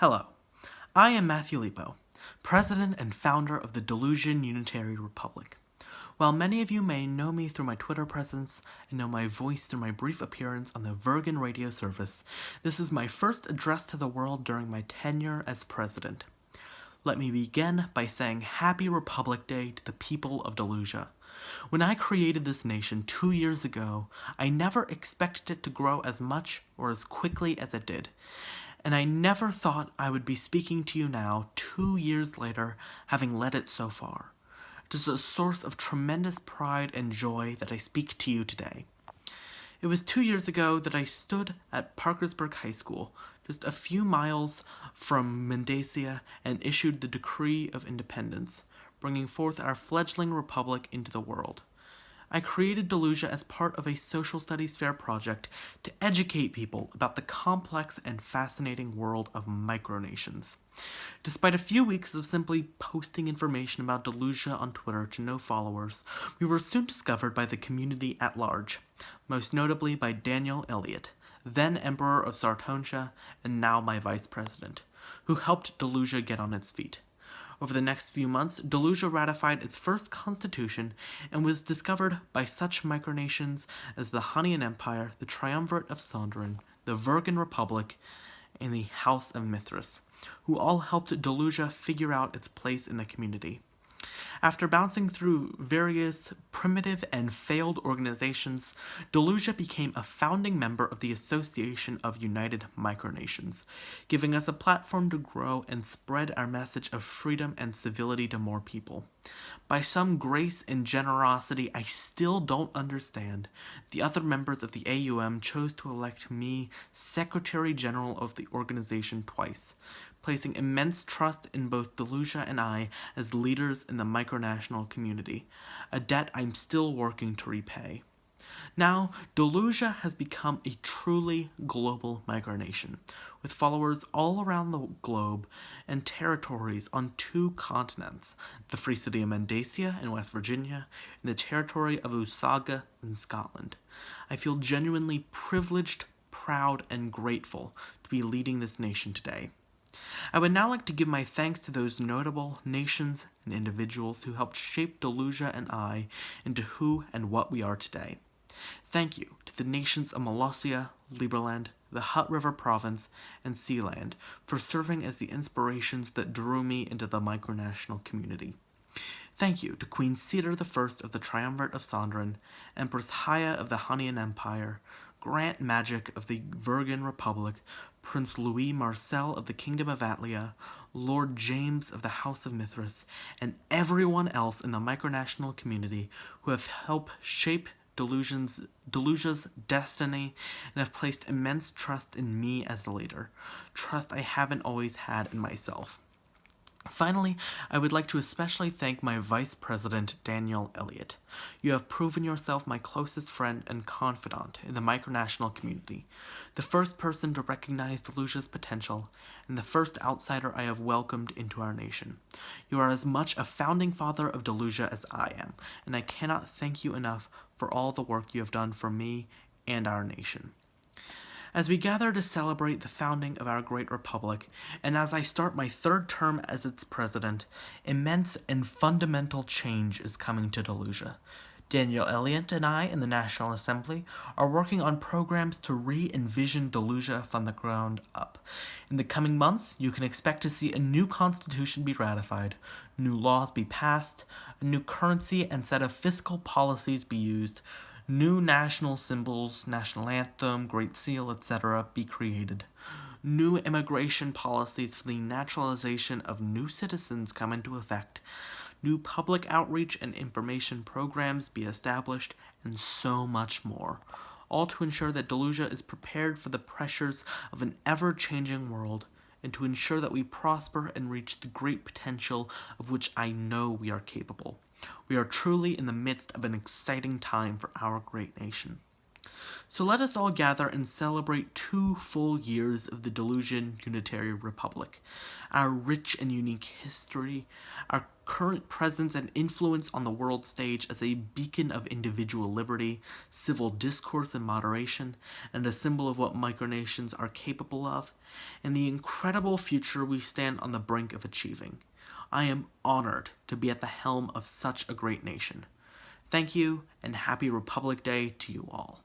Hello, I am Matthew Lebo, President and founder of the Dolusian Unitary Republic. While many of you may know me through my Twitter presence and know my voice through my brief appearance on the Virgin radio service, this is my first address to the world during my tenure as president. Let me begin by saying Happy Republic Day to the people of Dolusia. When I created this nation 2 years ago, I never expected it to grow as much or as quickly as it did. And I never thought I would be speaking to you now, 2 years later, having led it so far. It is a source of tremendous pride and joy that I speak to you today. It was 2 years ago that I stood at Parkersburg High School, just a few miles from Mendacia, and issued the Decree of Independence, bringing forth our fledgling republic into the world. I created Dolusia as part of a social studies fair project to educate people about the complex and fascinating world of micronations. Despite a few weeks of simply posting information about Dolusia on Twitter to no followers, we were soon discovered by the community at large, most notably by Daniel Elliott, then Emperor of Sartonia and now my Vice President, who helped Dolusia get on its feet. Over the next few months, Dolusia ratified its first constitution and was discovered by such micronations as the Hunnian Empire, the Triumvirate of Sondren, the Virgin Republic, and the House of Mithras, who all helped Dolusia figure out its place in the community. After bouncing through various primitive and failed organizations, Dolusia became a founding member of the Association of United Micronations, giving us a platform to grow and spread our message of freedom and civility to more people. By some grace and generosity I still don't understand, the other members of the AUM chose to elect me Secretary General of the organization twice, placing immense trust in both Dolusia and I as leaders in the micronational community, a debt I'm still working to repay. Now, Dolusia has become a truly global micronation, with followers all around the globe and territories on 2 continents, the Free City of Mendacia in West Virginia and the territory of Usaga in Scotland. I feel genuinely privileged, proud, and grateful to be leading this nation today. I would now like to give my thanks to those notable nations and individuals who helped shape Dolusia and I into who and what we are today. Thank you to the nations of Molossia, Liberland, the Hutt River Province, and Sealand for serving as the inspirations that drew me into the micronational community. Thank you to Queen Cedar I of the Triumvirate of Sondren, Empress Haya of the Hunnian Empire, Grant Magic of the Virgin Republic, Prince Louis Marcel of the Kingdom of Atlia, Lord James of the House of Mithras, and everyone else in the micronational community who have helped shape Dolusia's destiny and have placed immense trust in me as the leader, trust I haven't always had in myself. Finally, I would like to especially thank my Vice President, Daniel Elliott. You have proven yourself my closest friend and confidant in the micronational community, the first person to recognize Dolusia's potential, and the first outsider I have welcomed into our nation. You are as much a founding father of Dolusia as I am, and I cannot thank you enough for all the work you have done for me and our nation. As we gather to celebrate the founding of our great republic, and as I start my 3rd term as its president, immense and fundamental change is coming to Dolusia. Daniel Elliott and I in the National Assembly are working on programs to re-envision Dolusia from the ground up. In the coming months, you can expect to see a new constitution be ratified, new laws be passed, a new currency and set of fiscal policies be used, new national symbols, national anthem, Great Seal, etc. be created. New immigration policies for the naturalization of new citizens come into effect. New public outreach and information programs be established, and so much more. All to ensure that Dolusia is prepared for the pressures of an ever-changing world, and to ensure that we prosper and reach the great potential of which I know we are capable. We are truly in the midst of an exciting time for our great nation. So let us all gather and celebrate 2 full years of the Dolusian Unitary Republic, our rich and unique history, our current presence and influence on the world stage as a beacon of individual liberty, civil discourse and moderation, and a symbol of what micronations are capable of, and the incredible future we stand on the brink of achieving. I am honored to be at the helm of such a great nation. Thank you, and happy Republic Day to you all.